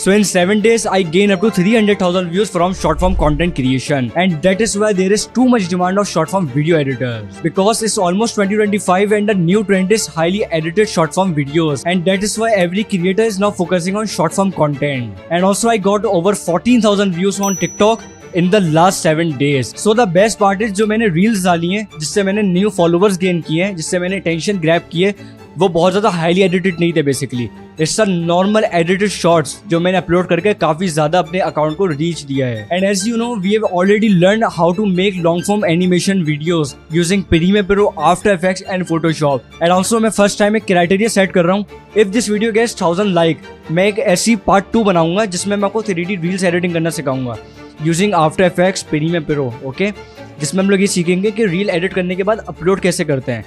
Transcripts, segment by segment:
So in 7 days, I gained up to 300,000 views from short form content creation, and that is why there is too much demand of short form video editors, because it's almost 2025 and the new trend is highly edited short form videos, and that is why every creator is now focusing on short form content. And also I got over 14,000 views on TikTok in the last 7 days. So the best part is जो मैंने reels डाली हैं, जिससे मैंने new followers gain किए हैं, जिससे मैंने attention grab किए, वो बहुत ज़्यादा हाईली एडिटेड नहीं थे basically. It's a normal edited shorts जो मैंने अपलोड करके काफ़ी ज़्यादा अपने अकाउंट को रीच दिया है. And as you know, we have already learn how to make long form animation videos using Premiere Pro, After Effects and Photoshop. And also मैं फर्स्ट टाइम एक क्राइटेरिया सेट कर रहा हूँ. If this video gets 1000 like, मैं एक ऐसी part 2 बनाऊंगा जिसमें मैं आपको 3D रील्स एडिटिंग करना सिखाऊंगा using After Effects, Premiere Pro. Okay, जिसमें हम लोग ये सीखेंगे कि रील एडिट करने के बाद अपलोड कैसे करते हैं,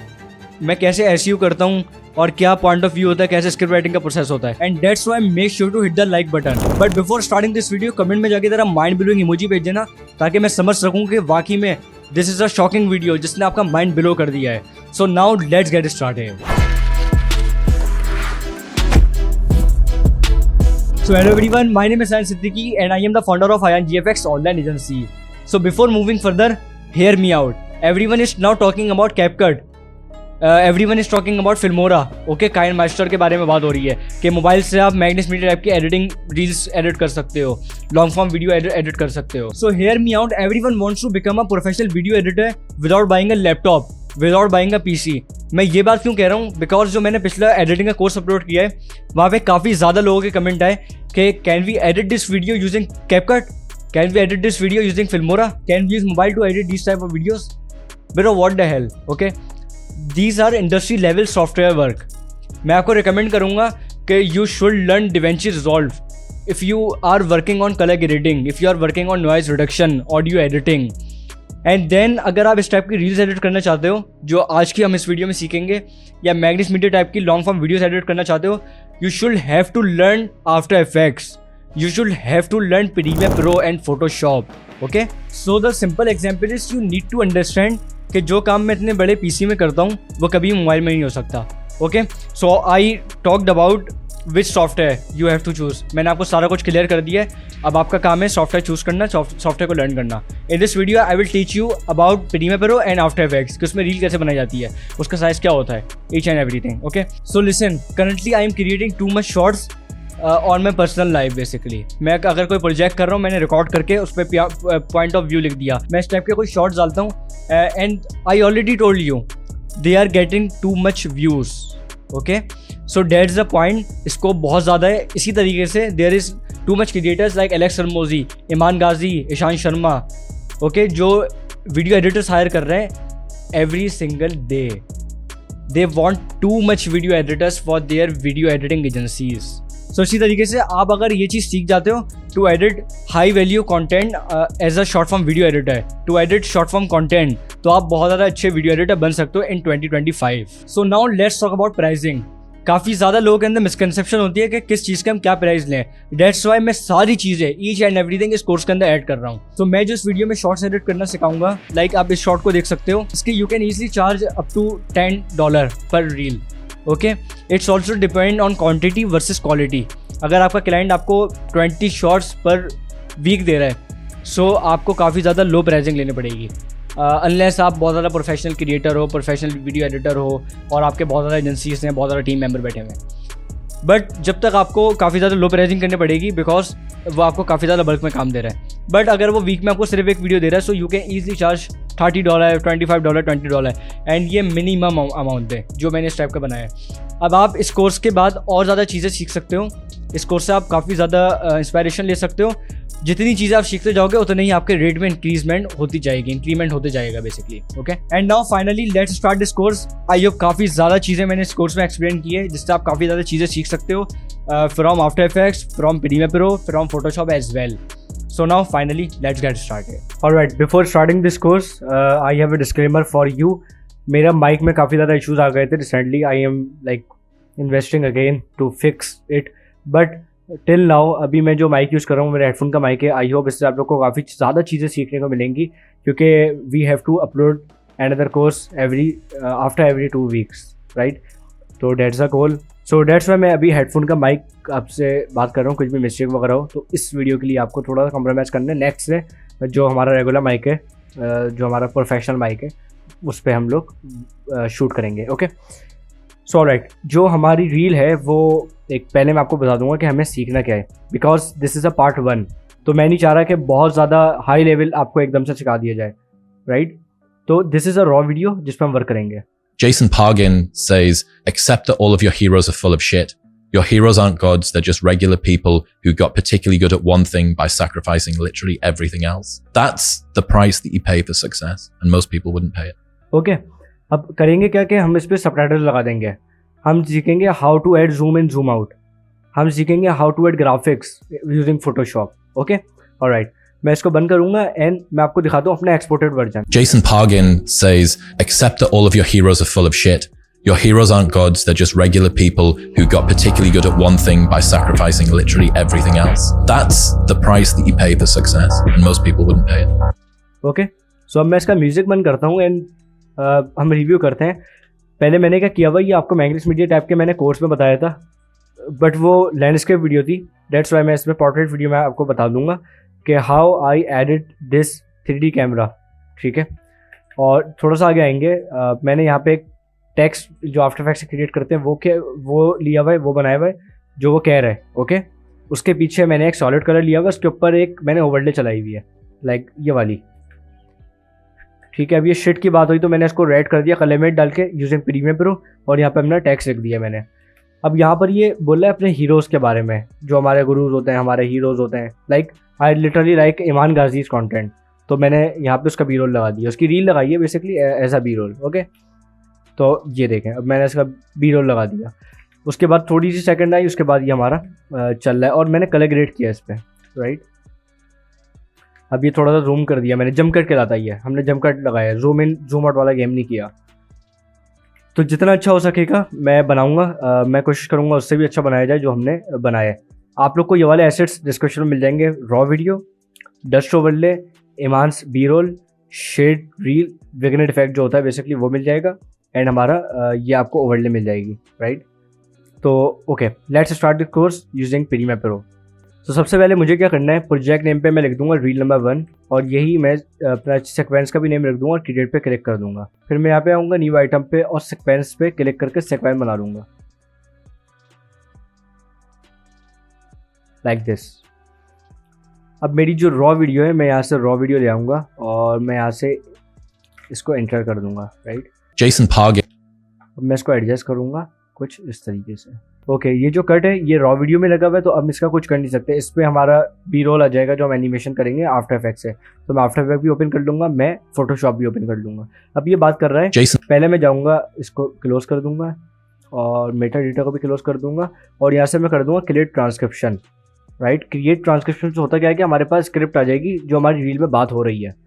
मैं कैसे एसईओ करता हूँ और क्या पॉइंट ऑफ व्यू होता है, कैसे स्क्रिप्ट राइटिंग का प्रोसेस होता है. And that's why make sure to hit the like button. But before starting this video, comment में जाके जरा माइंड ब्लोइंग इमोजी भेज देना, ताकि मैं समझ सकूँ कि वाकई में this is a shocking video जिसने आपका माइंड ब्लो कर दिया है. So now let's get started. So hello everyone, my name is Sayan Siddiqui and I am the founder of Ayan GFX online agency. So before moving further, hear me out. Everyone is now talking about CapCut. Everyone is talking about Filmora. Okay, KineMaster के बारे में बात हो रही है कि mobile से आप मैग्नेस मीडिया टाइप की एडिटिंग रील्स एडिट कर सकते हो, लॉन्ग फॉर्म वीडियो एडिट कर सकते हो. So hear me out, everyone wants to become a professional video editor without buying a laptop, without buying a PC. मैं ये बात क्यों कह रहा हूँ? बिकॉज जो मैंने पिछला एडिटिंग का कोर्स अपलोड किया है, वहाँ पे काफ़ी ज़्यादा लोगों के कमेंट आए कि can we edit this video using CapCut, can we edit this video using Filmora, can we use mobile to edit this type of videos. Bro what the hell. Okay, these are industry level software work. मैं आपको recommend करूँगा कि you should learn DaVinci Resolve if you are working on colour grading, if you are working on noise reduction, audio editing. And then अगर आप इस type की reels edit करना चाहते हो जो आज की हम इस वीडियो में सीखेंगे, या मैग्नेस मीडिया टाइप की लॉन्ग फॉर्म वीडियोस एडिट करना चाहते हो, you should have to learn After Effects, you should have to learn Premiere Pro and Photoshop. Okay, so the simple example is you need to understand कि जो काम मैं इतने बड़े पीसी में करता हूँ वो कभी मोबाइल में नहीं हो सकता. Okay, so I talked about which software you have to choose. मैंने आपको सारा कुछ क्लियर कर दिया है. अब आपका काम है सॉफ्टवेयर चूज़ करना, सॉफ्टवेयर को लर्न करना. In this video I will teach you about Premiere Pro and After Effects, कि उसमें रील कैसे बनाई जाती है, उसका साइज क्या होता है, each and everything. Okay, so listen, currently I am creating too much shorts on my personal life. Basically मैं अगर कोई प्रोजेक्ट कर रहा हूँ, मैंने रिकॉर्ड करके उस पर पॉइंट ऑफ व्यू लिख दिया, मैं इस टाइप के कोई शॉर्ट्स डालता हूँ. And I already told you they are getting too much views. Okay, so that's the point. इसको बहुत ज़्यादा है. इसी तरीके से there is too much creators like Alex Hormozi, Iman Gadzhi, Ishan Sharma. Okay, जो वीडियो एडिटर्स हायर कर रहे हैं every single day. They want too much video editors for their video editing agencies. So इसी तरीके से आप अगर ये चीज़ सीख जाते हो to edit high value content as a short form video editor, to edit short form content, तो आप बहुत ज़्यादा अच्छे वीडियो एडिटर बन सकते हो इन 2025. So now let's talk about pricing. काफ़ी ज़्यादा लोगों के अंदर मिसकंसेप्शन होती है कि किस चीज़ का हम क्या प्राइस लें. डेट्स वाई मैं सारी चीज़ें, ईच एंड एवरीथिंग इस कोर्स के अंदर ऐड कर रहा हूँ. तो मैं जो इस वीडियो में शॉर्ट्स एडिट करना सिखाऊंगा, लाइक आप इस शॉर्ट को देख सकते हो, इसके you can easily charge up to $10 पर reel. Okay, it's also depend on quantity versus quality. अगर आपका क्लाइंट आपको 20 शॉर्ट्स पर वीक दे रहा है, सो आपको काफ़ी ज़्यादा लो प्राइसिंग लेनी पड़ेगी. अनलेस आप बहुत ज़्यादा प्रोफेशनल क्रिएटर हो, प्रोफेशनल वीडियो एडिटर हो, और आपके बहुत ज़्यादा एजेंसीज हैं, बहुत ज़्यादा टीम मेंबर बैठे हुए हैं. बट जब तक आपको काफ़ी ज़्यादा लो प्राइसिंग करनी पड़ेगी, बिकॉज वो आपको काफ़ी ज़्यादा बल्क में काम दे रहा है. बट अगर वो वीक में आपको सिर्फ एक वीडियो दे रहा है, so you can easily charge $30, $25, $20. And ये मिनिमम अमाउंट है जो मैंने इस टाइप का बनाया है. अब आप इस कोर्स के बाद और ज़्यादा चीज़ें सीख सकते हो. इस कोर्स से आप काफ़ी ज़्यादा इंस्पायरेशन ले सकते हो. जितनी चीज़ें आप सीखते जाओगे उतनी ही आपके रेट में इंक्रीजमेंट होती जाएगी, इंक्रीमेंट होते जाएगा basically. Okay, and now finally let's start this course. I hope काफ़ी ज़्यादा चीज़ें मैंने इस कोर्स में एक्सप्लेन की है, जिससे आप काफ़ी ज़्यादा चीज़ें सीख सकते हो from After Effects, from Premiere Pro, from Photoshop as well. So now finally let's get started. Alright, before starting this course, I have a disclaimer for you. मेरा माइक में काफ़ी ज़्यादा इश्यूज आ गए थे recently. I am like investing again to fix it. But till now अभी मैं जो mic use कर रहा हूँ मेरे हेडफोन का माइक है. आई होप इससे आप लोग को काफ़ी ज़्यादा चीज़ें सीखने को मिलेंगी, क्योंकि we have to upload another course after every 2 weeks, right? So that's the goal. So that's why मैं अभी हेडफोन का माइक आपसे बात कर रहा हूँ, कुछ भी मिस्टेक वगैरह हो तो इस वीडियो के लिए आपको थोड़ा सा कॉम्प्रोमाइज़ करना है। नेक्स्ट से जो हमारा रेगुलर माइक है, जो हमारा प्रोफेशनल माइक है, उस पर हम लोग शूट करेंगे। ओके, सो ऑलराइट, जो हमारी रील है वो एक पहले मैं आपको बता दूंगा कि हमें सीखना क्या है, because this is a part 1। तो मैं नहीं चाह रहा कि बहुत ज़्यादा हाई लेवल आपको एकदम से सिखा दिया जाए, राइट? तो this is a raw video जिस पर हम वर्क करेंगे। Jason Pargin says, accept that all of your heroes are full of shit. Your heroes aren't gods, they're just regular people who got particularly good at one thing by sacrificing literally everything else. That's the price that you pay for success, and most people wouldn't pay it. Okay, अब करेंगे क्या कि हम इस पर subtitle लगा देंगे। हम सीखेंगे how to add zoom in zoom out, हम सीखेंगे how to add graphics using Photoshop. Okay, alright, मैं इसको बंद करूंगा एंड मैं आपको दिखाता हूँ अपना exported version. Jason Pargin says, accept that all of your heroes are full of shit. Your heroes aren't gods, they're just regular people who got particularly good at one thing by sacrificing literally everything else. That's the price that you pay for success, and most people wouldn't pay it. Okay, so अब मैं इसका music बंद करता हूँ and हम review करते हैं। पहले मैंने क्या किया हुआ, ये आपको मैग्नेटिक्स मीडिया टाइप के मैंने कोर्स में बताया था, बट वो लैंडस्केप वीडियो थी। डेट्स वाई मैं इसमें पोर्ट्रेट वीडियो में आपको बता दूंगा कि how I edit this 3D camera, ठीक है? और थोड़ा सा आगे आएंगे, मैंने यहाँ पे एक टेक्स्ट जो आफ्टर इफेक्ट्स से क्रिएट करते हैं वो लिया हुआ है, वो बनाया हुआ है जो वो कह रहा है। ओके, उसके पीछे मैंने एक सॉलिड कलर लिया हुआ है, उसके ऊपर एक मैंने ओवरले चलाई हुई है, लाइक ये वाली, ठीक है? अब ये शिट की बात हुई तो मैंने इसको रेड कर दिया कलरमेट डाल के यूजिंग प्रीमियर प्रो, और यहाँ पे अपना टेक्स्ट लिख दिया मैंने। अब यहाँ पर ये बोल रहा है अपने हीरोज़ के बारे में, जो हमारे गुरुज होते हैं, हमारे हीरोज़ होते हैं। Like I literally like Iman Gadzhi's content, तो मैंने यहाँ पे उसका बी रोल लगा दिया, उसकी रील लगाई है basically as a B roll. Okay, तो ये देखें, अब मैंने इसका बी रोल लगा दिया। उसके बाद थोड़ी सी सेकंड आई, उसके बाद ये हमारा चल रहा है और मैंने कलर ग्रेड किया इस पर, राइट? अब ये थोड़ा सा जूम कर दिया मैंने, जम कट के लाता ही है, हमने जम कट लगाया, जूम इन जूम आउट वाला गेम नहीं किया। तो जितना अच्छा हो सकेगा मैं बनाऊंगा, मैं कोशिश करूंगा उससे भी अच्छा बनाया जाए जो हमने बनाया है। आप लोग को ये वाले एसेट्स डिस्क्रिप्शन में मिल जाएंगे, raw video, dust overlay, Iman's B roll, shade reel, vignette effect जो होता है बेसिकली वो मिल जाएगा, एंड हमारा ये आपको ओवरले मिल जाएगी, राइट? तो okay, let's start the course using Premiere Pro. तो सबसे पहले मुझे क्या करना है, प्रोजेक्ट नेम पे मैं लिख दूंगा रील नंबर 1, और यही मैं अपना सीक्वेंस का भी नेम लिख दूंगा और क्रिएट पे क्लिक कर दूंगा। फिर मैं यहाँ पे आऊँगा न्यू आइटम पे और सीक्वेंस पे क्लिक करके सीक्वेंस बना लूँगा, लाइक दिस। अब मेरी जो रॉ वीडियो है, मैं यहाँ से रॉ वीडियो ले आऊँगा और मैं यहाँ से इसको एंटर कर दूँगा, राइट? Jason Pargin. अब मैं इसको एडजस्ट करूँगा कुछ इस तरीके से। ओके, ये जो कट है ये रॉ वीडियो में लगा हुआ है, तो अब इसका कुछ कर नहीं सकते। इस पर हमारा बी रोल आ जाएगा जो हम एनिमेशन करेंगे आफ्टर इफेक्ट से। तो मैं आफ्टर इफेक्ट भी ओपन कर लूँगा, मैं फोटोशॉप भी ओपन कर लूँगा। अब ये बात कर रहा है Jason. पहले मैं जाऊँगा, इसको क्लोज कर दूँगा और मेटा डेटा को भी क्लोज कर दूँगा, और यहाँ से मैं कर दूँगा create transcription, right? Create transcription से होता क्या है कि हमारे पास स्क्रिप्ट आ जाएगी जो हमारी रील में बात हो रही है।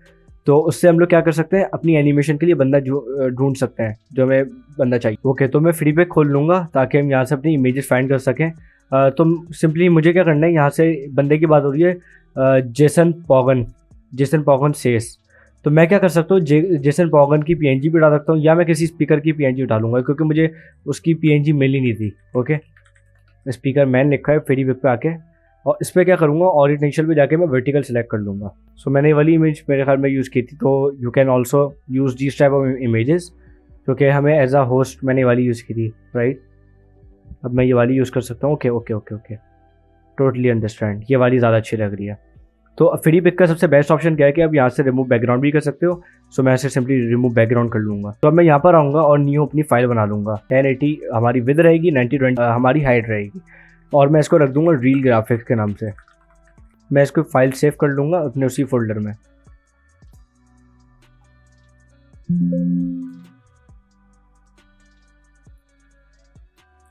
तो उससे हम लोग क्या कर सकते हैं, अपनी एनिमेशन के लिए बंदा ढूंढ सकते हैं जो हमें बंदा चाहिए। ओके, तो मैं फ्री पे खोल लूँगा ताकि हम यहाँ से अपनी इमेजेस फाइंड कर सकें। तो सिंपली मुझे क्या करना है, यहाँ से बंदे की बात हो रही है जेसन पॉगन सेस, तो मैं क्या कर सकता हूँ, जेसन पॉगन की PNG भी उठा सकता हूँ, या मैं किसी स्पीकर की PNG उठा लूँगा क्योंकि मुझे उसकी PNG मिल ही नहीं थी। ओके, स्पीकर मैन लिखा है फ्री पे आके, और इस पर क्या करूँगा, ओरिएंटेशन पे जाके मैं वर्टिकल सेलेक्ट कर लूँगा। सो मैंने ये वाली इमेज मेरे ख्याल में यूज़ की थी, तो you can also use this type of images, क्योंकि हमें एज अ होस्ट मैंने ये वाली यूज़ की थी, राइट? अब मैं ये वाली यूज़ कर सकता हूँ। Okay okay okay okay, totally understand, ये वाली ज़्यादा अच्छी लग रही है। तो फ्री पिक का सबसे बेस्ट ऑप्शन क्या है कि आप यहाँ से रिमूव बैकग्राउंड भी कर सकते हो। सो मैं ऐसे सिंपली रिमूव बैकग्राउंड कर लूँगा। तो अब मैं यहाँ पर आऊँगा और न्यू अपनी फाइल बना लूँगा। 1080 हमारी विद रहेगी, 9020 हमारी हाइट रहेगी, और मैं इसको रख दूँगा रील ग्राफिक्स के नाम से। मैं इसको फाइल सेव कर लूँगा अपने उसी फोल्डर में।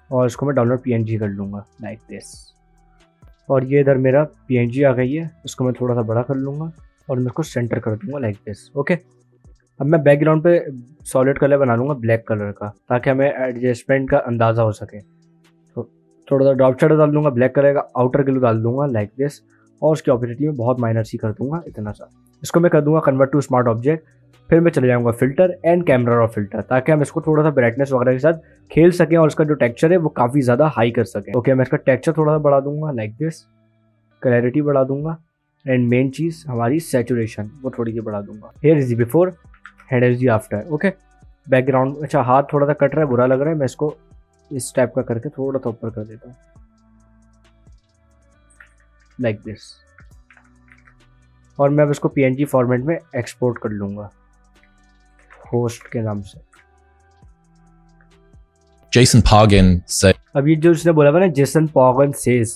और इसको मैं डाउनलोड PNG कर लूँगा, लाइक दिस। और ये इधर मेरा PNG आ गई है, इसको मैं थोड़ा सा बड़ा कर लूँगा और मैं इसको सेंटर कर दूँगा, लाइक दिस। ओके, अब मैं बैकग्राउंड पे सॉलिड कलर बना लूँगा ब्लैक कलर का, ताकि हमें एडजस्टमेंट का अंदाज़ा हो सके। तो थोड़ा सा ड्रॉप शेडो डाल दूँगा ब्लैक कलर का, आउटर ग्लो डाल दूँगा, लाइक दिस, और उसकी ऑपरेटिव में बहुत माइनर सी कर दूँगा, इतना सा। इसको मैं कर दूँगा कन्वर्ट टू स्मार्ट ऑब्जेक्ट, फिर मैं चले जाऊँगा filter and camera raw filter, ताकि हम इसको थोड़ा सा ब्राइटनेस वगैरह के साथ खेल सकें और इसका जो टेक्सचर है वो काफ़ी ज़्यादा हाई कर सकें। ओके, मैं इसका टेक्सचर थोड़ा सा बढ़ा दूंगा लाइक दिस, क्लैरिटी बढ़ा दूंगा, एंड मेन चीज़ हमारी सैचुरेशन वो थोड़ी सी बढ़ा दूंगा। Here is the before, here is the after. Okay, background, अच्छा हाथ थोड़ा सा कट रहा है, बुरा लग रहा है, मैं इसको इस टाइप का करके थोड़ा सा ऊपर कर देता हूँ लाइक दिस, और मैं अब इसको PNG फॉर्मेट में एक्सपोर्ट कर लूँगा होस्ट के नाम से। Jason Pargin said, अब ये जो उसने बोला था ना जेसन पॉगन सेज,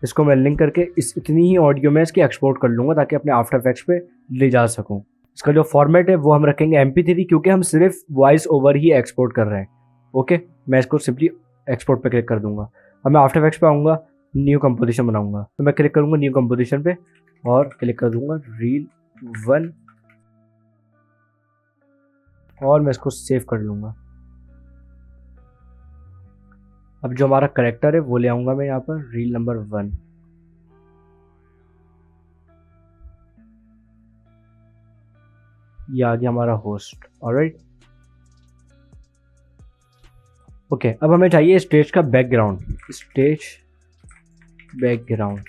इसको मैं लिंक करके इतनी ही ऑडियो में इसकी एक्सपोर्ट कर लूँगा ताकि अपने आफ्टर इफेक्ट्स पे ले जा सकूँ। इसका जो फॉर्मेट है वो हम रखेंगे MP3, क्योंकि हम सिर्फ वॉइस ओवर ही एक्सपोर्ट कर रहे हैं। ओके, मैं इसको सिंपली एक्सपोर्ट पे क्लिक कर दूंगा। अब मैं आफ्टर इफेक्ट्स पे आऊँगा, न्यू कंपोजिशन बनाऊंगा, तो मैं क्लिक करूँगा न्यू कंपोजिशन पे और क्लिक कर दूंगा रील 1 और मैं इसको सेव कर लूँगा। अब जो हमारा करेक्टर है वो ले आऊँगा मैं यहाँ पर रील नंबर 1। ये आ गया हमारा होस्ट। ऑलराइट, ओके, अब हमें चाहिए स्टेज का बैकग्राउंड, स्टेज बैकग्राउंड।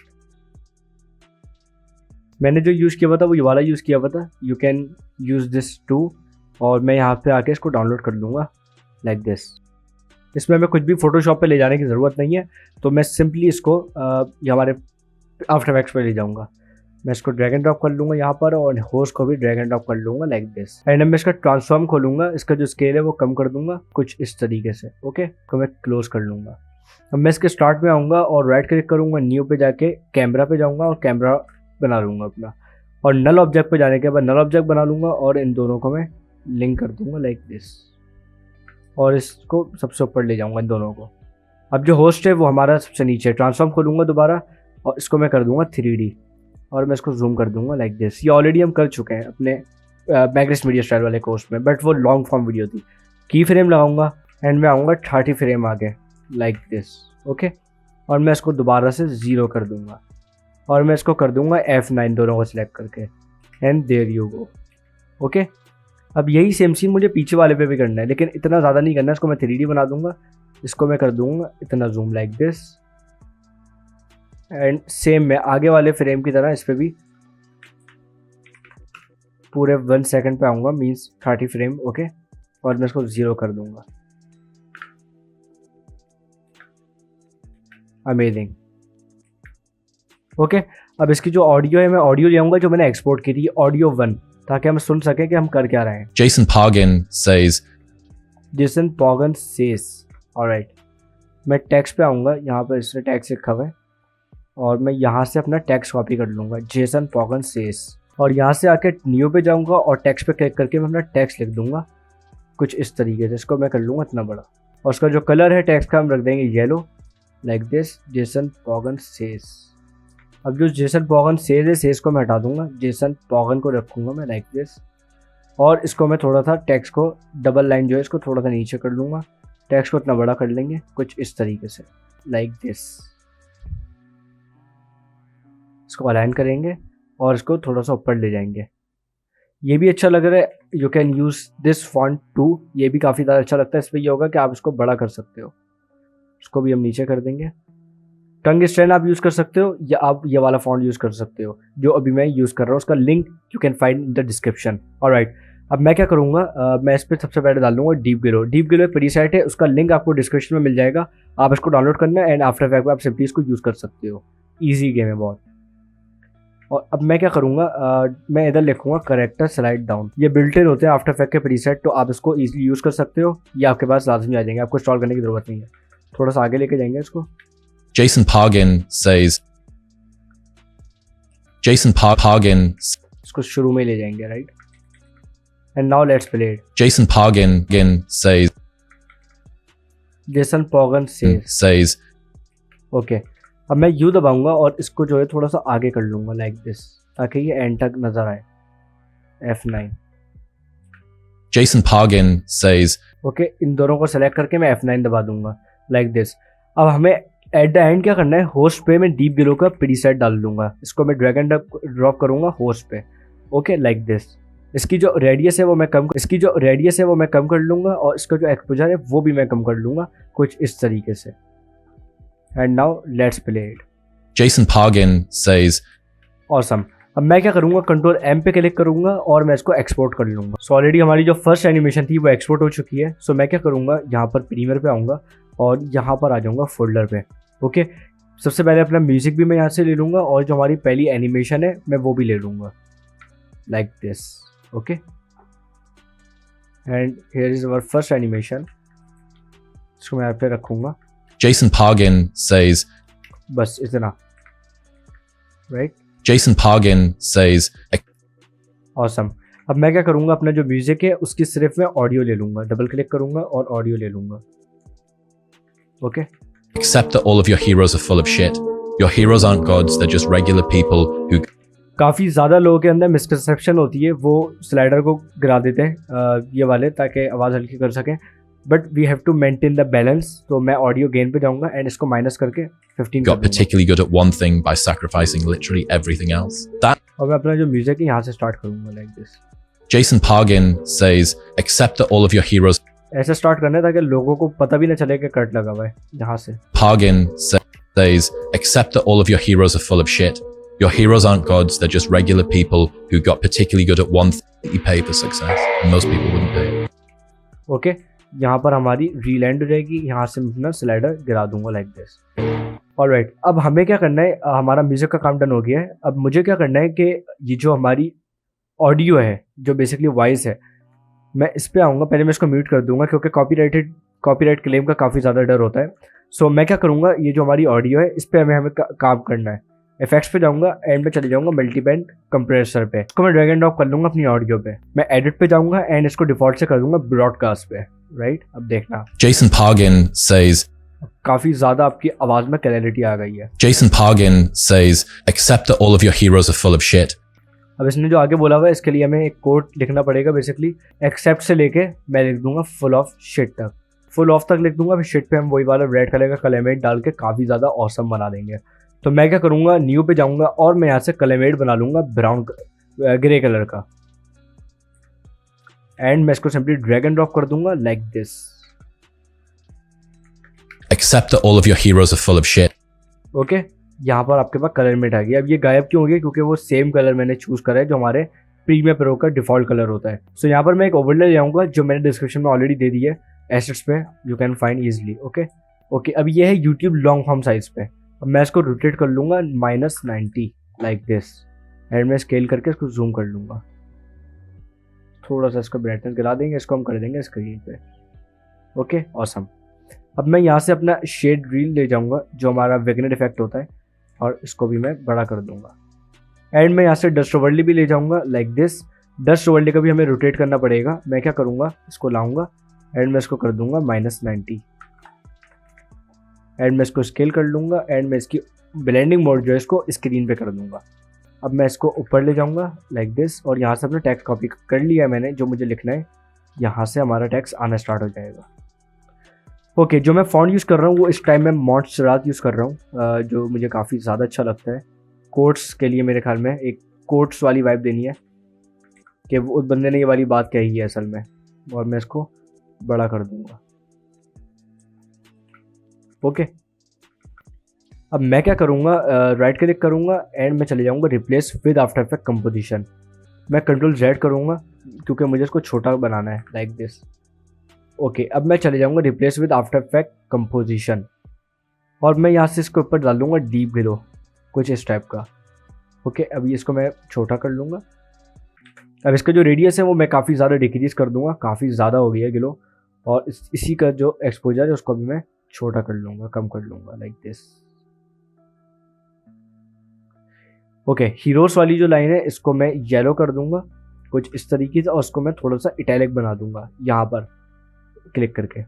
मैंने जो यूज़ किया हुआ था वो ये वाला यूज़ किया हुआ था, you can use this too, और मैं यहाँ पे आके इसको डाउनलोड कर लूँगा लाइक दिस। इसमें हमें कुछ भी फोटोशॉप पे ले जाने की ज़रूरत नहीं है, तो मैं सिंपली इसको ये हमारे आफ्टर इफेक्ट्स पे ले जाऊँगा। मैं इसको ड्रैग एंड ड्रॉप कर लूँगा यहाँ पर, और होस्ट को भी ड्रैग एंड ड्रॉप कर लूँगा लाइक दिस। एंड मैं इसका ट्रांसफॉर्म खोलूँगा, इसका जो स्केल है वो कम कर दूँगा कुछ इस तरीके से। ओके, तो मैं क्लोज कर लूँगा। अब मैं इसके स्टार्ट में आऊँगा और राइट क्लिक करूँगा, न्यू पे जाके कैमरा पे जाऊँगा और कैमरा बना लूँगा अपना, और नल ऑब्जेक्ट पे जाने के बाद नल ऑब्जेक्ट बना लूँगा और इन दोनों को मैं लिंक कर दूँगा लाइक दिस, और इसको सबसे ऊपर ले जाऊँगा इन दोनों को। अब जो होस्ट है वो हमारा सबसे नीचे, ट्रांसफॉर्म खोलूँगा दोबारा और इसको मैं कर दूँगा 3D, और मैं इसको जूम कर दूँगा लाइक दिस। ये ऑलरेडी हम कर चुके हैं अपने मैग्नेस मीडिया स्टाइल वाले कोर्स में, बट वो लॉन्ग फॉर्म वीडियो थी। की फ्रेम लगाऊंगा एंड मैं आऊँगा 30 फ्रेम आगे लाइक दिस। ओके, और मैं इसको दोबारा से 0 कर दूँगा, और मैं इसको कर दूँगा F9 दोनों को सिलेक्ट करके, and there you go. Okay, अब यही सेम सीन मुझे पीछे वाले पे भी करना है, लेकिन इतना ज़्यादा नहीं करना है। इसको मैं 3D बना दूँगा, इसको मैं कर दूँगा इतना zoom like this, and same मैं आगे वाले फ्रेम की तरह इस पर भी पूरे 1 सेकंड पे आऊँगा, मीन्स 30 फ्रेम। ओके, और मैं इसको 0 कर दूँगा। अमेजिंग। ओके, अब इसकी जो ऑडियो है मैं ऑडियो ले आऊँगा जो मैंने एक्सपोर्ट की थी, ऑडियो 1, ताकि हम सुन सकें कि हम कर क्या रहे हैं। Jason Pargin says, Jason Pargin says. Alright, मैं टेक्स्ट पे आऊँगा, यहाँ पर इसने टेक्स्ट लिखा हुआ है, और मैं यहाँ से अपना टेक्स्ट कॉपी कर लूँगा जेसन पॉगन सेस, और यहाँ से आके न्यू पे जाऊँगा और टेक्स्ट पे क्लिक करके मैं अपना टेक्स्ट लिख दूँगा कुछ इस तरीके से। इसको मैं कर लूँगा इतना बड़ा, और उसका जो कलर है टेक्स्ट का हम रख देंगे yellow like this, Jason Pargin says. अब जो जेसन पॉगन सेस है, सेस को मैं हटा दूँगा, जेसन पॉगन को रखूँगा मैं लाइक दिस, और इसको मैं थोड़ा सा टेक्स्ट को डबल लाइन जो है इसको थोड़ा सा नीचे कर लूँगा, टेक्स्ट को इतना बड़ा कर लेंगे कुछ इस तरीके से लाइक दिस। इसको अलाइन करेंगे और इसको थोड़ा सा ऊपर ले जाएंगे। ये भी अच्छा लग रहा है, you can use this font too, ये भी काफ़ी ज़्यादा अच्छा लगता है। इस पर ये होगा कि आप इसको बड़ा कर सकते हो, इसको भी हम नीचे कर देंगे। टंग स्ट्रैंड आप यूज़ कर सकते हो, या आप ये वाला फॉन्ट यूज़ कर सकते हो जो अभी मैं यूज़ कर रहा हूँ, उसका link you can find in the description. Alright, अब मैं क्या करूँगा, मैं इस पर सबसे पहले डाल लूँगा डीप ग्लो। डीप ग्लो एक प्रीसेट है, उसका लिंक आपको डिस्क्रिप्शन में मिल जाएगा, आप इसको डाउनलोड करना एंड आफ्टर इफेक्ट में आप सिंपली इसको यूज़ कर सकते हो। ईजी गेम है बहुत। और अब मैं क्या करूँगा, मैं इधर लिखूँगा करेक्टर स्लाइड डाउन। ये बिल्ट इन होते हैं आफ्टर इफेक्ट के प्रीसेट, तो आप इसको ईजिली यूज़ कर सकते हो, ये आपके पास लाजमी आ जाएंगे, आपको इंस्टॉल करने की ज़रूरत नहीं है। थोड़ा सा आगे लेके जाएंगे इसको। Jason Pargin says, Jason Pargin, इसको शुरू में ले जाएंगे, right, and now let's play it. Jason Pargin says, Jason Pargin says, okay, अब मैं यू दबाऊंगा और इसको जो है थोड़ा सा आगे कर लूँगा लाइक दिस, ताकि ये एंड तक नज़र आए। F9। Jason Pargin says, okay, इन दोनों को सेलेक्ट करके मैं F9 दबा दूंगा लाइक दिस। अब हमें एट द एंड क्या करना है, होस्ट पे मैं डीप ग्लो का प्रीसेट डाल दूंगा, इसको मैं ड्रैग एंड ड्रॉप करूँगा होस्ट पे। Okay, like this. इसकी जो रेडियस है वो मैं कम कर लूँगा और इसका जो एक्सपोजर है वो भी मैं कम कर लूँगा कुछ इस तरीके से। And now let's play it. Jason Pargin says, awesome. अब मैं क्या करूँगा, कंट्रोल एम पे क्लिक करूँगा और मैं इसको एक्सपोर्ट कर लूँगा। सो ऑलरेडी हमारी जो फर्स्ट एनिमेशन थी वो एक्सपोर्ट हो चुकी है। सो मैं क्या करूँगा, यहाँ पर प्रीमियर पे आऊँगा और यहाँ पर आ जाऊँगा फोल्डर पे। ओके, सबसे पहले अपना म्यूज़िक भी मैं यहाँ से ले लूँगा और जो हमारी पहली एनिमेशन है मैं वो भी ले लूँगा like this. Okay, and here is our first animation. इसको मैं यहाँ पे रखूँगा। Jason Pargin says, बस इतना, right. Jason Pargin says, awesome. अब मैं क्या करूँगा, अपना जो म्यूज़िक है उसकी सिर्फ मैं ऑडियो ले लूँगा, डबल क्लिक करूँगा और ऑडियो ले लूँगा। Okay, accept that all of your heroes are full of shit. Your heroes aren't gods, they're just regular people who काफ़ी ज़्यादा लोगों के अंदर मिसकंसेप्शन होती है, वो स्लाइडर को गिरा देते हैं ये वाले, ताकि आवाज़ हल्की कर सकें, but we have to maintain the balance. तो मैं ऑडियो गेन पे जाऊँगा एंड इसको माइनस करके 15 कर got particularly good at one thing by sacrificing literally everything else. That और मैं अपना जो म्यूज़िक है यहाँ से स्टार्ट करूँगा like this. Jason Pargin says, accept that all of your heroes. ऐसे स्टार्ट करना है ताकि लोगों को पता भी ना चले कि कट लगा हुआ है यहाँ से। Pargin says, accept that all of your heroes are full of shit. Your heroes aren't gods, they're just regular people who got particularly good at one thing that you pay for success, and most people wouldn't do. Okay, यहाँ पर हमारी रीलैंड हो जाएगी, यहाँ से मैं अपना slider गिरा दूंगा लाइक दिस। ऑलराइट, अब हमें क्या करना है, हमारा म्यूजिक का काम डन हो गया है। अब मुझे क्या करना है कि ये जो हमारी ऑडियो है, जो बेसिकली वॉइस है, मैं इस पे आऊँगा। पहले मैं इसको म्यूट कर दूंगा क्योंकि कॉपीराइट क्लेम का काफ़ी ज़्यादा डर होता है। सो मैं क्या करूँगा, ये जो हमारी ऑडियो है इस पर हमें काम करना है। इफेक्ट्स पे जाऊँगा एंड में चले जाऊँगा मल्टीबैंड कंप्रेसर पे, इसको मैं ड्रैग एंड ड्रॉप कर लूँगा अपनी ऑडियो पे। मैं एडिट पे जाऊँगा एंड इसको डिफॉल्ट से कर दूँगा ब्रॉडकास्ट पे, राइट। अब देखना, Jason Pargin says, काफ़ी ज़्यादा आपकी आवाज़ में क्लैरिटी आ गई है। Jason Pargin says, accept that all of your heroes are full of shit. अब इसने जो आगे बोला हुआ है इसके लिए हमें एक कोड लिखना पड़ेगा। बेसिकली एक्सेप्ट से लेके मैं लिख दूंगा फुल ऑफ शिट तक, फुल ऑफ तक लिख दूंगा। फिर शिट पे हम वही वाला रेड कलर का कलेमेट डाल के काफ़ी ज़्यादा ऑसम बना देंगे। तो मैं क्या करूँगा, न्यू पे जाऊँगा और मैं यहाँ से कलेमेट बना लूँगा ब्राउन ग्रे कलर का, एंड मैं इसको सिंपली ड्रैग एंड ड्रॉप कर दूंगा like this. Accept that all of your heroes are full of shit. Okay, यहाँ पर आपके पास कलरमेट आ गया। अब ये गायब क्यों हो गया, क्योंकि वो सेम कलर मैंने चूज़ करा है जो हमारे प्रीमियर प्रो का डिफ़ॉल्ट कलर होता है। सो यहाँ पर मैं एक ओवरले ले आऊँगा जो मैंने डिस्क्रिप्शन में ऑलरेडी दे दी है, एसेट्स पे you can find easily. Okay, अब ये है यूट्यूब लॉन्ग फॉर्म साइज पे। अब मैं इसको रोटेट कर लूँगा -90 लाइक दिस, एंड मैं स्केल करके इसको जूम कर लूँगा। थोड़ा सा इसको ब्राइटनेस गिरा देंगे, इसको हम कर देंगे स्क्रीन पे। Okay, awesome. अब मैं यहाँ से अपना शेड रील ले जाऊँगा जो हमारा विग्नेट इफेक्ट होता है, और इसको भी मैं बड़ा कर दूँगा। एंड मैं यहाँ से डस्ट ओवरले भी ले जाऊँगा लाइक दिस। डस्ट ओवरले का भी हमें रोटेट करना पड़ेगा। मैं क्या करूँगा, इसको लाऊँगा एंड मैं इसको कर दूँगा -90, एंड मैं इसको स्केल कर लूँगा एंड मैं इसकी ब्लेंडिंग मोड जो है इसको स्क्रीन पे कर दूँगा। अब मैं इसको ऊपर ले जाऊँगा लाइक दिस, और यहाँ से अपना टेक्स्ट कॉपी कर लिया है मैंने, जो मुझे लिखना है यहाँ से हमारा टेक्स्ट आना स्टार्ट हो जाएगा। ओके, जो मैं फॉन्ट यूज़ कर रहा हूँ वो इस टाइम मैं मॉन्टसेरात यूज़ कर रहा हूँ, जो मुझे काफ़ी ज़्यादा अच्छा लगता है। कोट्स के लिए मेरे ख्याल में एक कोट्स वाली वाइब देनी है कि उस बंदे ने ये वाली बात कही है असल में, और मैं इसको बड़ा कर दूँगा। ओके, अब मैं क्या करूँगा, राइट क्लिक करूँगा एंड मैं चले जाऊँगा replace with after effect composition. मैं कंट्रोल Z करूँगा क्योंकि मुझे इसको छोटा बनाना है लाइक दिस। ओके, अब मैं चले जाऊँगा replace with after effect composition, और मैं यहाँ से इसके ऊपर डाल दूँगा डीप ग्लो कुछ इस टाइप का। ओके, अभी इसको मैं छोटा कर लूँगा। अब इसका जो रेडियस है वो मैं काफ़ी ज़्यादा डिक्रीज़ कर दूँगा, काफ़ी ज़्यादा हो गया ग्लो, और इसी का जो एक्सपोजर है उसको भी मैं छोटा कर लूँगा, कम कर लूँगा लाइक दिस। ओके, हीरोज़ वाली जो लाइन है इसको मैं येलो कर दूँगा कुछ इस तरीके से, और उसको मैं थोड़ा सा इटैलिक बना दूँगा यहाँ पर क्लिक करके।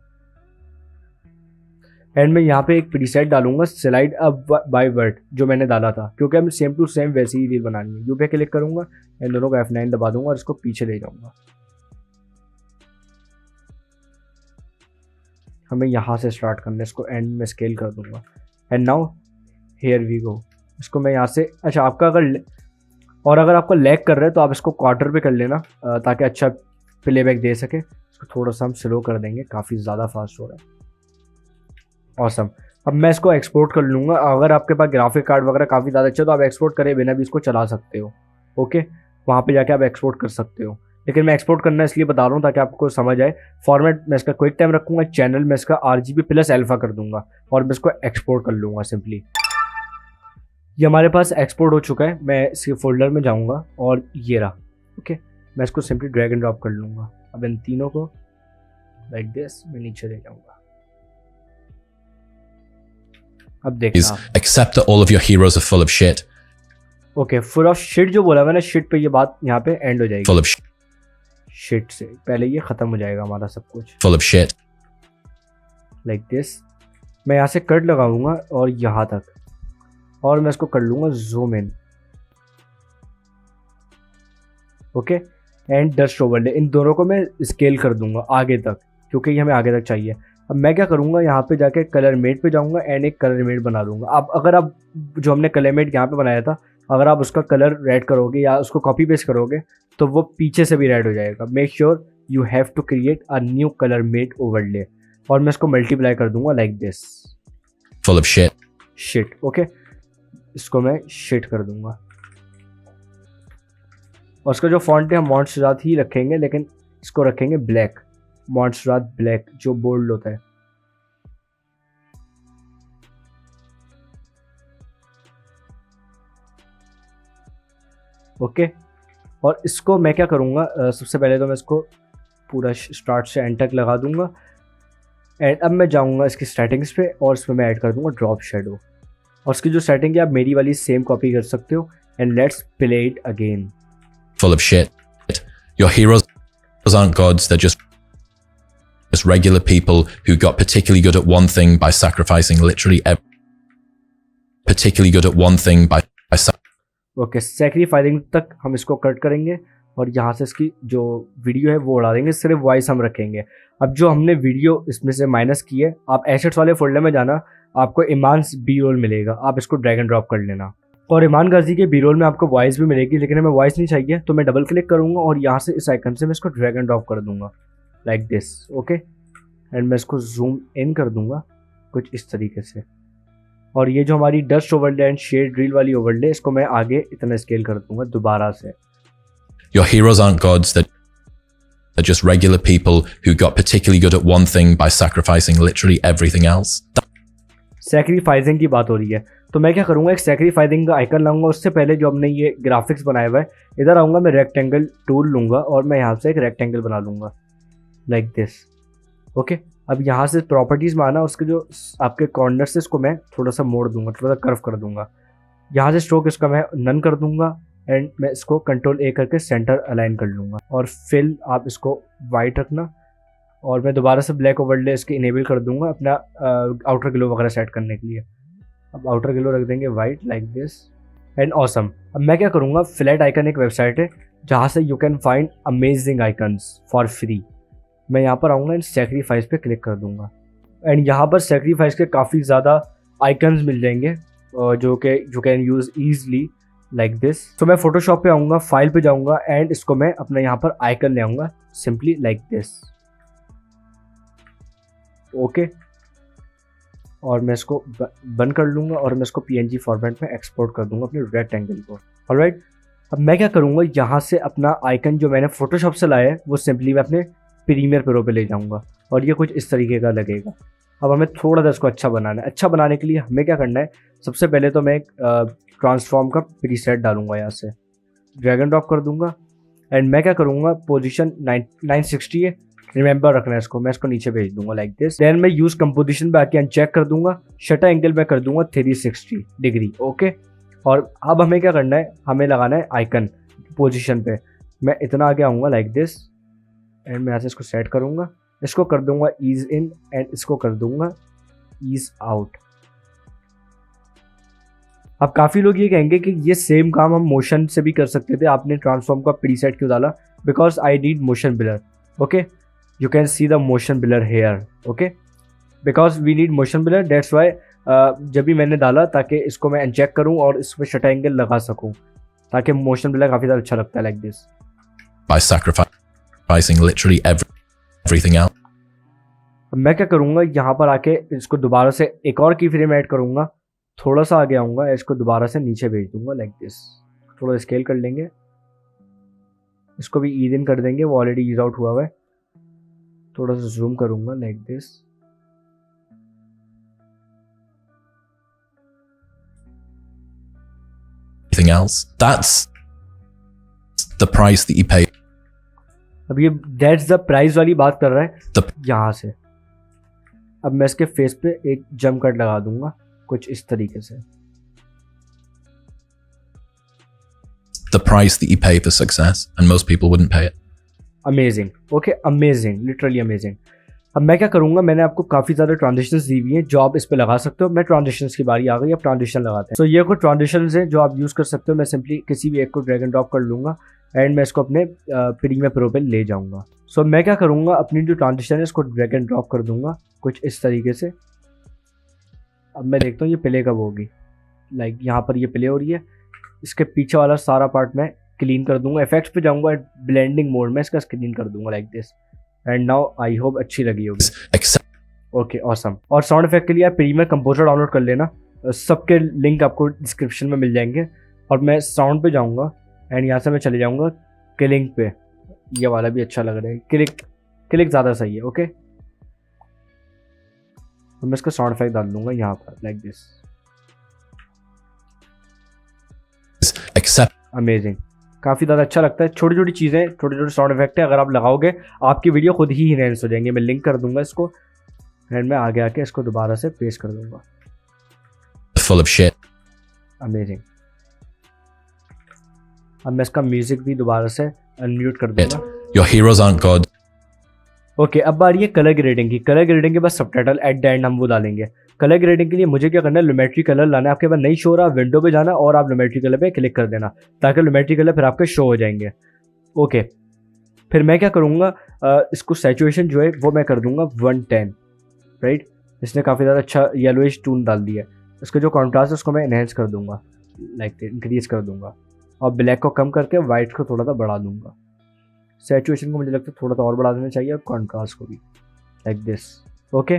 एंड मैं यहाँ पे एक प्रीसेट डालूंगा स्लाइड अप बाय वर्ड जो मैंने डाला था, क्योंकि हमें सेम टू सेम वैसी ही रील बनानी है। यू पे क्लिक करूँगा एंड दोनों को F9 दबा दूंगा और इसको पीछे ले जाऊँगा। हमें यहाँ से स्टार्ट करना है, इसको एंड में स्केल कर दूंगा। And now here we go. इसको मैं यहाँ से, अच्छा आपका अगर और अगर आपको लैग कर रहा है तो आप इसको क्वार्टर पे कर लेना ताकि अच्छा प्लेबैक दे सके। इसको थोड़ा सा हम स्लो कर देंगे, काफ़ी ज़्यादा फास्ट हो रहा है। ऑसम। अब मैं इसको एक्सपोर्ट कर लूँगा। अगर आपके पास ग्राफिक कार्ड वगैरह काफ़ी ज़्यादा अच्छा है तो आप एक्सपोर्ट करे बिना भी इसको चला सकते हो। ओके, वहाँ पे जाके आप एक्सपोर्ट कर सकते हो, लेकिन मैं एक्सपोर्ट करना इसलिए बता रहा हूँ ताकि आपको समझ आए। फॉर्मेट मैं इसका क्विक टाइम रखूँगा, चैनल में इसका RGB प्लस अल्फा कर दूंगा और मैं इसको एक्सपोर्ट कर लूँगा सिंपली। ये हमारे पास एक्सपोर्ट हो चुका है। मैं इसके फोल्डर में जाऊँगा और ये रहा। ओके, मैं इसको सिंपली ड्रैग एंड ड्रॉप कर लूँगा। अब इन तीनों को लाइक दिस मैं नीचे ले जाऊँगा। अब देखना, accept that all of your heroes are full of shit. Okay, full of shit जो बोला मैंने, शिट पे ये बात यहाँ पे एंड हो जाएगी। Full of शिट से पहले ये ख़त्म हो जाएगा हमारा सब कुछ। full of shit. Like this. मैं यहाँ से कट लगाऊंगा और यहाँ तक, और मैं इसको कर लूँगा zoom in. Okay, and dust overlay, इन दोनों को मैं स्केल कर दूंगा आगे तक, क्योंकि ये हमें आगे तक चाहिए। अब मैं क्या करूँगा, यहाँ पे जाके कलर मेट पे जाऊँगा एंड एक कलर मेट बना दूँगा। अब अगर आप जो हमने कलर मेट यहाँ पे बनाया था, अगर आप उसका कलर रेड करोगे या उसको कॉपी पेस्ट करोगे तो वो पीछे से भी रेड हो जाएगा। Make sure you have to create a new colour matte overlay, और मैं इसको मल्टीप्लाई कर दूंगा like this. Full of shit. Shit. Okay, इसको मैं शिट कर दूंगा, और उसका जो फॉन्ट है हम मॉन्स्टरात ही रखेंगे, लेकिन इसको रखेंगे ब्लैक, मॉन्स्टरात ब्लैक जो बोल्ड होता है। ओके, और इसको मैं क्या करूँगा, सबसे पहले तो मैं इसको पूरा स्टार्ट से एंड तक लगा दूंगा। एंड अब मैं जाऊँगा इसकी सेटिंग्स पे और इसमें मैं ऐड कर दूंगा ड्रॉप शेडो, और उसकी जो सेटिंग है आप मेरी वाली सेम कॉपी कर सकते हो। And let's play it again. Full of shit. Your heroes aren't gods, they're just regular people who got particularly good at one thing by sacrificing literally particularly good at one thing by okay, sacrificing तक हम इसको cut करेंगे और यहाँ से इसकी जो video है वो उड़ा देंगे, सिर्फ वॉइस हम रखेंगे। अब जो हमने वीडियो इसमें से माइनस की है, आप एसेट्स वाले फोल्डर में जाना, आपको इमान्स बी रोल मिलेगा, आप इसको ड्रैग एंड ड्रॉप कर लेना। और ईमान गाजी के बी रोल में आपको वॉइस भी मिलेगी, लेकिन हमें वॉइस नहीं चाहिए, तो मैं डबल क्लिक करूँगा और यहाँ से इस आइकन से मैं इसको ड्रैग एंड ड्रॉप कर दूंगा लाइक दिस। ओके, एंड मैं इसको जूम इन कर दूंगा कुछ इस तरीके से, और ये जो हमारी dust overlay and shade drill वाली ओवरले, इसको मैं आगे इतना स्केल कर दूंगा दोबारा से। Your heroes aren't gods, they're just regular people who got particularly good at one thing by sacrificing literally everything else. Sacrificing की बात हो रही है, तो मैं क्या करूँगा, एक सैक्रिफाइसिंग का आइकन लाऊंगा। उससे पहले जो हमने ये ग्राफिक्स बनाया हुआ है, इधर आऊँगा, मैं रेक्टेंगल टूल लूँगा और मैं यहाँ से एक रेक्टेंगल बना लूँगा लाइक दिस। ओके, अब यहाँ से प्रॉपर्टीज़ में आना, उसके जो आपके कॉर्नर से इसको मैं थोड़ा सा मोड़ दूंगा, थोड़ा सा कर्व कर दूंगा। यहाँ से स्ट्रोक इसका मैं नन कर दूंगा एंड मैं इसको कंट्रोल A करके सेंटर अलाइन कर लूँगा। और फिल आप इसको वाइट रखना, और मैं दोबारा से ब्लैक ओवरले इसके इनेबल कर दूंगा अपना आउटर ग्लो वगैरह सेट करने के लिए। अब आउटर ग्लो रख देंगे white like this and awesome. अब मैं क्या करूँगा, फ्लैट आइकन एक वेबसाइट है जहाँ से you can find amazing icons for free. मैं यहाँ पर आऊँगा एंड सैक्रिफाइस पे क्लिक कर दूंगा, एंड यहाँ पर सैक्रिफाइस के काफ़ी ज़्यादा आइकन्स मिल जाएंगे जो कि you can use easily like this. तो मैं फोटोशॉप पे आऊँगा, फाइल पे जाऊँगा एंड इसको मैं अपने यहाँ पर आइकन ले आऊँगा सिंपली लाइक दिस। ओके, और मैं इसको बंद कर लूँगा और मैं इसको PNG फॉर्मेट में एक्सपोर्ट कर दूँगा अपने रेक्टेंगल को। ऑलराइट, अब मैं क्या करूँगा, यहाँ से अपना आइकन जो मैंने फोटोशॉप से लाया है वो सिंपली मैं अपने प्रीमियर प्रो पे ले जाऊँगा, और ये कुछ इस तरीके का लगेगा। अब हमें थोड़ा सा इसको अच्छा बनाना है। अच्छा बनाने के लिए हमें क्या करना है, सबसे पहले तो मैं एक ट्रांसफॉर्म का प्रीसेट डालूंगा, यहाँ से ड्रैग एंड ड्रॉप कर दूंगा एंड मैं क्या करूँगा, पोजीशन 960 है, रिमेंबर रखना है इसको, मैं इसको नीचे भेज दूंगा लाइक दिस। देन मैं यूज़ कंपोजिशन पे आके अनचेक कर दूंगा, शटर एंगल में कर दूंगा 360 डिग्री। ओके, और अब हमें क्या करना है, हमें लगाना है आइकन पोजीशन पे। मैं इतना आगे आऊँगा लाइक दिस एंड मैं यहाँ से इसको सेट करूँगा, इसको कर दूंगा ईज इन एंड इसको कर दूंगा ईज आउट। अब काफ़ी लोग ये कहेंगे कि ये सेम काम हम मोशन से भी कर सकते थे, आपने ट्रांसफॉर्म का प्रीसेट क्यों डाला? Because I need motion blur. Okay, you can see the motion blur here. okay, because we need motion blur, that's why जब भी मैंने डाला ताकि इसको मैं अनचेक करूं और इसमें शटर एंगल लगा सकूं, ताकि मोशन ब्लर काफ़ी ज़्यादा अच्छा लगता है like this. by sacrificing literally everything else. अब मैं क्या करूँगा, यहाँ पर आके इसको दोबारा से एक और की फ्रेम ऐड करूँगा, थोड़ा सा आगे आऊँगा, इसको दोबारा से नीचे भेज दूंगा लाइक दिस। थोड़ा स्केल कर लेंगे, इसको भी ईज इन कर देंगे, वो ऑलरेडी ईज आउट हुआ हुआ है। थोड़ा सा जूम करूँगा like this. Everything else. That's the price that you pay. अब ये दैट्स द प्राइस वाली बात कर रहा है The- यहाँ से। अब मैं इसके फेस पे एक जंप कट लगा दूंगा कुछ इस तरीके से। The price that you pay for success, and most people wouldn't pay it. Amazing, okay amazing, literally amazing. अब मैं क्या करूँगा, मैंने आपको काफ़ी ज़्यादा ट्रांजिशंस दी हुई हैं जो आप इस पे लगा सकते हो। मैं ट्रांजिशंस की बारी आ गई, अब ट्रांजिशन लगाते हैं। तो ये कुछ ट्रांजिशंस हैं जो आप यूज़ कर सकते हो। मैं सिंपली किसी भी एक को ड्रैग एंड ड्रॉप कर लूँगा एंड मैं इसको अपने प्रीमियर प्रो पे ले जाऊँगा। सो मैं क्या करूँगा, अपनी जो ट्रांजिशन है इसको ड्रैग एंड ड्रॉप कर दूँगा कुछ इस तरीके से। अब मैं देखता हूँ ये प्ले कब होगी। लाइक यहाँ पर ये प्ले हो रही है, इसके पीछे वाला सारा पार्ट मैं क्लीन कर दूंगा। इफेक्ट्स पे जाऊंगा, ब्लेंडिंग मोड में इसका क्लीन कर दूंगा like this. And now I hope अच्छी लगी होगी। Except okay awesome. और साउंड इफेक्ट के लिए आप प्रीमियर कंपोजर डाउनलोड कर लेना, सबके लिंक आपको डिस्क्रिप्शन में मिल जाएंगे। और मैं साउंड पे जाऊंगा एंड यहाँ से मैं चले जाऊंगा क्लिंग पे। ये वाला भी अच्छा लग रहा है, क्लिक ज़्यादा सही है। ओके तो मैं इसका साउंड इफेक्ट डाल दूंगा यहाँ पर लाइक दिस। except अमेजिंग, काफ़ी ज़्यादा अच्छा लगता है। छोटी छोटी चीज़ें, छोटे छोटे साउंड इफेक्ट है, अगर आप लगाओगे आपकी वीडियो खुद ही इनहेंस हो जाएंगे। मैं लिंक कर दूंगा इसको एंड मैं आगे आके इसको दोबारा से पेस्ट कर दूंगा। full of shit. अमेजिंग। अब मैं इसका म्यूजिक भी दोबारा से अनम्यूट कर दूंगा। Your heroes aren't God. Okay अब बारी है कलर ग्रेडिंग की। कलर ग्रेडिंग के बाद सबटाइटल एट द एंड हम वो डालेंगे। कलर ग्रेडिंग के लिए मुझे क्या करना है, लुमेट्री कलर लाना है। आपके पास नहीं शो हो रहा, विंडो पे जाना और आप लुमेट्री कलर पे क्लिक कर देना ताकि लुमेट्री कलर फिर आपके शो हो जाएंगे। ओके फिर मैं क्या करूँगा, इसको सैचुरेशन जो है वो मैं कर दूंगा 110। राइट, इसने काफ़ी ज़्यादा अच्छा येलोइश टून डाल दिया है। इसका जो कॉन्ट्रास्ट है उसको मैं इनहेंस कर दूंगा, लाइक इंक्रीज कर दूंगा। और ब्लैक को कम करके वाइट को थोड़ा सा बढ़ा दूंगा। सैचुरेशन को मुझे लगता है थोड़ा सा और बढ़ा देना चाहिए और कॉन्ट्रास्ट को भी like this. Okay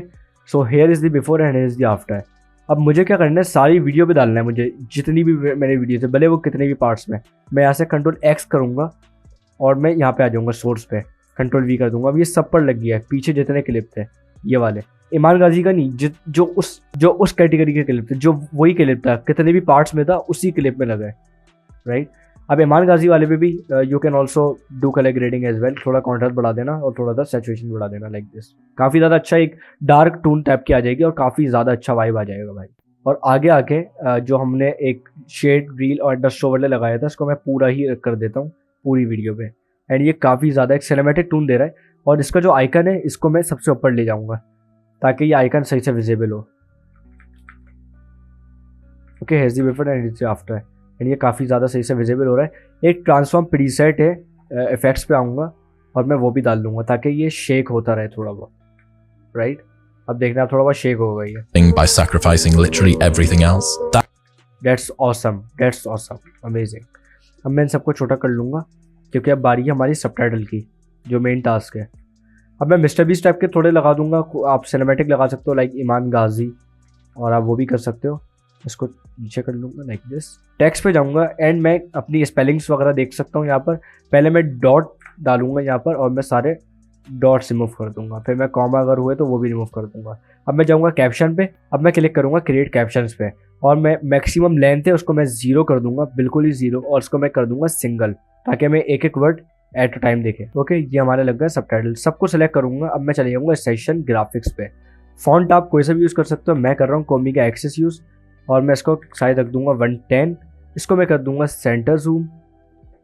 so here is the before and here is the after. अब मुझे क्या करना है, सारी वीडियो पे डालना है मुझे, जितनी भी मेरी वीडियो है, भले वो कितने भी पार्ट्स में। मैं यहाँ से कंट्रोल एक्स करूँगा और मैं यहाँ पे आ जाऊँगा सोर्स पे, कंट्रोल वी कर दूंगा। अब ये सब पर लग गया है, पीछे जितने क्लिप थे ये वाले, ईमान गाजी का नहीं, जो उस कैटेगरी के क्लिप थे, जो वही क्लिप था, कितने भी पार्ट्स में था उसी क्लिप में लगा है। राइट, अब ईमान गाजी वाले पे भी you can also do colour grading as well. थोड़ा कॉन्ट्रास्ट बढ़ा देना और थोड़ा सा सैचुरेशन बढ़ा देना लाइक दिस। काफ़ी ज़्यादा अच्छा एक डार्क टून टाइप की आ जाएगी और काफ़ी ज़्यादा अच्छा वाइब आ जाएगा भाई। और आगे आके जो हमने एक शेड ग्रील और डस्ट ओवरले लगाया था, इसको मैं पूरा ही कर देता हूँ पूरी वीडियो पे। एंड ये काफ़ी ज़्यादा एक सिनेमैटिक टून दे रहा है। और इसका जो आइकन है इसको मैं सबसे ऊपर ले जाऊँगा ताकि ये आइकन सही से विजिबल हो। Okay here's the before and it's after and ये काफ़ी ज़्यादा सही से विजिबल हो रहा है। एक ट्रांसफॉर्म प्रीसेट है, इफेक्ट्स पे आऊँगा और मैं वो भी डाल दूँगा ताकि ये शेक होता रहे थोड़ा बहुत। राइट, अब देखना आप थोड़ा बहुत शेक हो गई है। By sacrificing literally everything else. That's awesome, amazing. अब मैं इन सबको छोटा कर लूँगा क्योंकि अब बारी है हमारी सबटाइटल की, जो मेन टास्क है। अब मैं मिस्टर बीस्ट टाइप के थोड़े लगा दूंगा, आप सिनेमैटिक लगा सकते हो लाइक ईमान गाजी, और आप वो भी कर सकते हो। इसको नीचे कर लूँगा लाइक दिस। टेक्स्ट पे जाऊँगा एंड मैं अपनी स्पेलिंग्स वगैरह देख सकता हूँ यहाँ पर। पहले मैं डॉट डालूंगा यहाँ पर और मैं सारे डॉट्स रिमूव कर दूंगा, फिर मैं कॉमा अगर हुए तो वो भी रिमूव कर दूंगा। अब मैं जाऊँगा कैप्शन पे, अब मैं क्लिक करूँगा क्रिएट कैप्शंस पे और मैं मैक्सिमम लेंथ है उसको मैं 0 कर दूंगा, बिल्कुल ही 0, और उसको मैं कर दूंगा सिंगल ताकि मैं एक एक वर्ड एट अ टाइम देखे। ओके ये हमारे लग गया सबटाइटल। सबको सेलेक्ट करूँगा। अब मैं चले जाऊँगा सेशन ग्राफिक्स पे। फॉन्ट आप कोई सा भी यूज़ कर सकते हो, मैं कर रहा हूँ कोमी का एक्सेस यूज़ और मैं इसको साइज रख दूंगा 110। इसको मैं कर दूंगा सेंटर जूम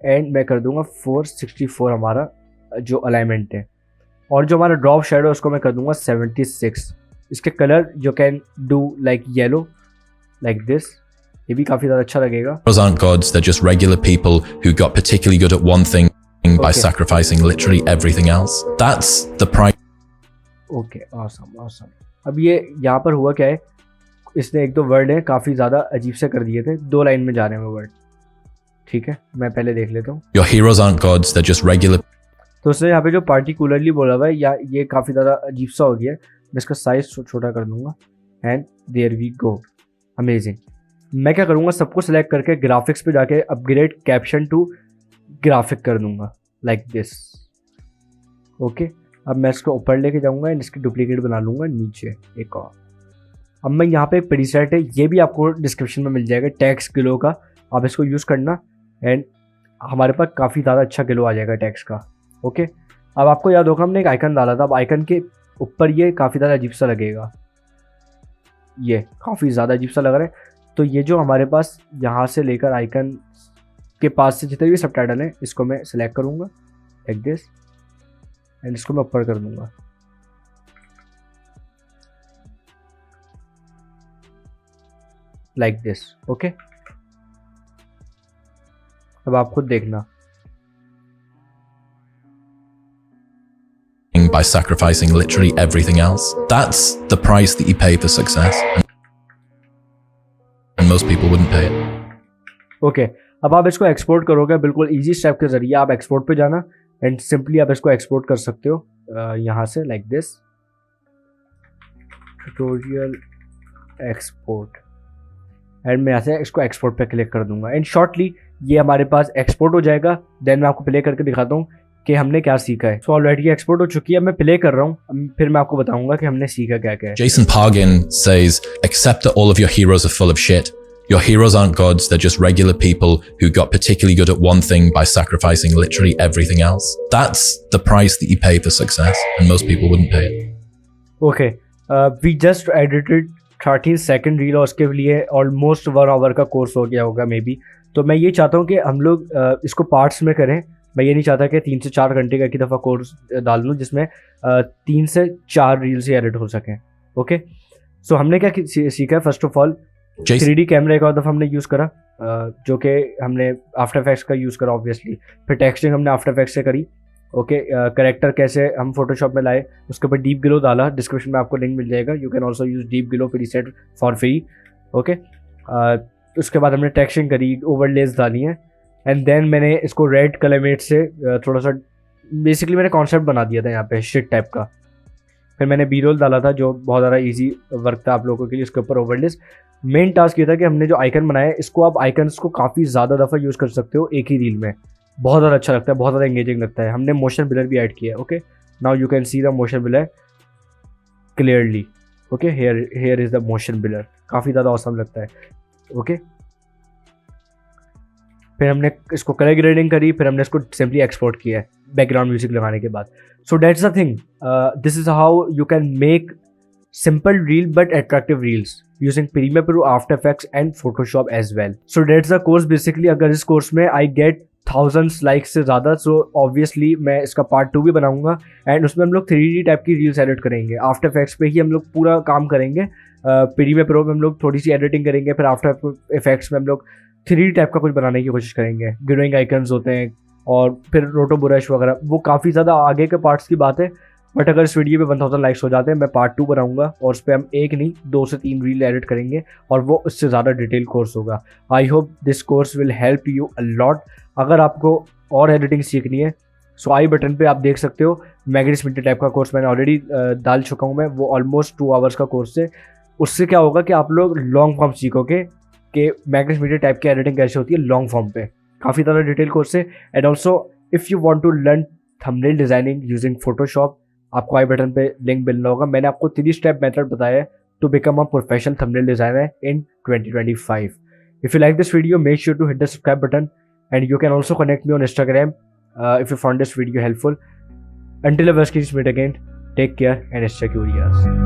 एंड मैं कर दूंगा 464 हमारा जो अलाइनमेंट है। और जो हमारा ड्रॉप शेडो है उसको मैं कर दूंगा 76। इसके कलर जो can do like yellow like this, ये भी काफ़ी ज़्यादा अच्छा लगेगा। Heroes aren't gods, they're just regular people who got particularly good at one thing by sacrificing literally everything else. That's the price. Okay awesome. अब ये यहाँ पर हुआ क्या है, इसने एक दो वर्ड है काफ़ी ज़्यादा अजीब से कर दिए थे, 2 लाइन में जा रहे हैं वो वर्ड। ठीक है, मैं पहले देख लेता हूँ। Your heroes aren't gods, they're just regular तो उसने यहाँ पे जो पार्टिकुलरली बोला हुआ है या ये काफ़ी ज़्यादा अजीब सा हो गया है, मैं इसका साइज़ छोटा कर दूंगा and there we go, amazing. मैं क्या करूँगा, सबको सेलेक्ट करके ग्राफिक्स पे जाके अपग्रेड कैप्शन टू ग्राफिक कर दूंगा लाइक दिस। ओके, अब मैं इसको ऊपर लेके जाऊँगा एंड इसकी डुप्लीकेट बना लूँगा नीचे एक और। अब मैं यहाँ पे एक प्रीसेट है, ये भी आपको डिस्क्रिप्शन में मिल जाएगा, टैक्स ग्लो का, आप इसको यूज़ करना एंड हमारे पास काफ़ी ज़्यादा अच्छा ग्लो आ जाएगा टैक्स का। ओके, अब आपको याद होगा हमने एक आइकन डाला था, अब आइकन के ऊपर ये काफ़ी ज़्यादा अजीब सा लगेगा, ये काफ़ी ज़्यादा अजीब सा लग रहा है। तो ये जो हमारे पास यहाँ से लेकर आइकन के पास से जितने भी सब टाइटल हैं, इसको मैं सिलेक्ट करूँगा लाइक दिस एंड इसको मैं ऊपर कर दूँगा। Like this. ओके, अब आप खुद देखना। by sacrificing literally everything else. That's the price that you pay for success. And most people wouldn't pay it. Okay, अब आप इसको एक्सपोर्ट करोगे बिल्कुल इजी स्टेप के जरिए। आप एक्सपोर्ट पे जाना एंड सिंपली आप इसको एक्सपोर्ट कर सकते हो यहाँ से like this, tutorial export, and मैं यहाँ से इसको एक्सपोर्ट पे क्लिक कर दूंगा एंड शॉर्टली ये हमारे पास एक्सपोर्ट हो जाएगा। देन मैं आपको प्ले करके दिखाता हूँ कि हमने क्या सीखा है। सो ऑलरेडी एक्सपोर्ट हो चुकी है, मैं प्ले कर रहा हूँ, फिर मैं आपको बताऊंगा कि हमने सीखा क्या क्या है। Jason Pargin says, accept that all of your heroes are full of shit. Your heroes aren't gods, they're just regular people who got particularly good at one thing by sacrificing literally everything else. That's the price that you pay for success, and most people wouldn't pay it. Okay, we just edited 13 second reel और उसके लिए almost 1 hour का course हो गया होगा may be. तो मैं ये चाहता हूँ कि हम लोग इसको पार्ट्स में करें। मैं ये नहीं चाहता कि 3 से 4 घंटे का एक ही दफ़ा कोर्स डाल लूँ जिसमें 3 से 4 रील्स ही एडिट हो सकें। ओके, सो हमने क्या सीखा है, first of all 3D camera एक और दफ़ा हमने यूज़ करा, जो कि हमने आफ्टर इफेक्ट्स का यूज़ करा ऑब्वियसली। फिर टेक्सचरिंग हमने आफ्टर इफेक्ट्स से करी। ओके, करेक्टर कैसे हम फोटोशॉप में लाए, उसके ऊपर डीप ग्लो डाला, डिस्क्रिप्शन में आपको लिंक मिल जाएगा, you can also use deep glow preset for free. Okay, उसके बाद हमने टेक्सचरिंग करी, ओवरलेस डाली हैं एंड देन मैंने इसको रेड कलरमेट से थोड़ा सा बेसिकली मैंने कॉन्सेप्ट बना दिया था यहाँ पे शिट टाइप का। फिर मैंने बी रोल डाला था जो बहुत ज़्यादा इजी वर्क था आप लोगों के लिए, उसके ऊपर ओवरलेस। मेन टास्क ये था कि हमने जो आइकन बनाया इसको आप आइकन्स को काफ़ी ज़्यादा दफ़ा यूज़ कर सकते हो एक ही रील में, बहुत ज़्यादा अच्छा लगता है, बहुत ज़्यादा एंगेजिंग लगता है। हमने मोशन ब्लर भी ऐड किया है। Okay, now you can see the motion blur clearly. Okay, here is the motion blur, काफ़ी ज़्यादा औसम लगता है। ओके, फिर हमने इसको कलर ग्रेडिंग करी, फिर हमने इसको सिंपली एक्सपोर्ट किया है बैकग्राउंड म्यूजिक लगाने के बाद। So that's the thing, this is how you can make simple reel but attractive reels using Premiere Pro, After Effects and Photoshop as well. So that's the course basically. अगर इस course में I get 1000 likes से ज़्यादा, so obviously मैं इसका part 2 भी बनाऊंगा and उसमें हम लोग 3D टाइप की रील्स एडिट करेंगे। आफ्टर इफेक्ट्स पे ही हम लोग पूरा काम करेंगे, प्रीमियर प्रो में हम लोग थोड़ी सी एडिटिंग करेंगे, फिर आफ्टर इफेक्ट्स में हम लोग 3D टाइप का कुछ बनाने की कोशिश करेंगे। ग्लोइंग आइकन्स होते हैं और फिर रोटो ब्रश वगैरह, वो काफ़ी ज़्यादा आगे के पार्ट्स की बात है। बट अगर इस वीडियो पे 1000 लाइक्स हो जाते हैं, मैं पार्ट 2 बनाऊंगा और उस पर हम एक नहीं 2 से 3 रील एडिट करेंगे और वो उससे ज़्यादा डिटेल कोर्स होगा। I hope this course will help you a lot. अगर आपको और एडिटिंग सीखनी है सो आई बटन पे आप देख सकते हो, मैग्नेटिस मीडिया टाइप का कोर्स मैंने ऑलरेडी डाल चुका हूँ मैं, वो ऑलमोस्ट 2 आवर्स का कोर्स है। उससे क्या होगा कि आप लोग लॉन्ग फॉर्म सीखोगे कि मैग्नेटिस मीडिया टाइप की एडिटिंग कैसे होती है लॉन्ग फॉर्म पे, काफ़ी ज़्यादा डिटेल कोर्स है। And also if you want to learn thumbnail designing using Photoshop, आपको आई बटन पे लिंक मिलना होगा। मैंने आपको 3 स्टेप मेथड बताया है to become a professional thumbnail designer in 2025। If you like this video, make sure to hit the subscribe button and you can also connect me on Instagram if you found this video helpful. Until I meet again, take care and stay curious.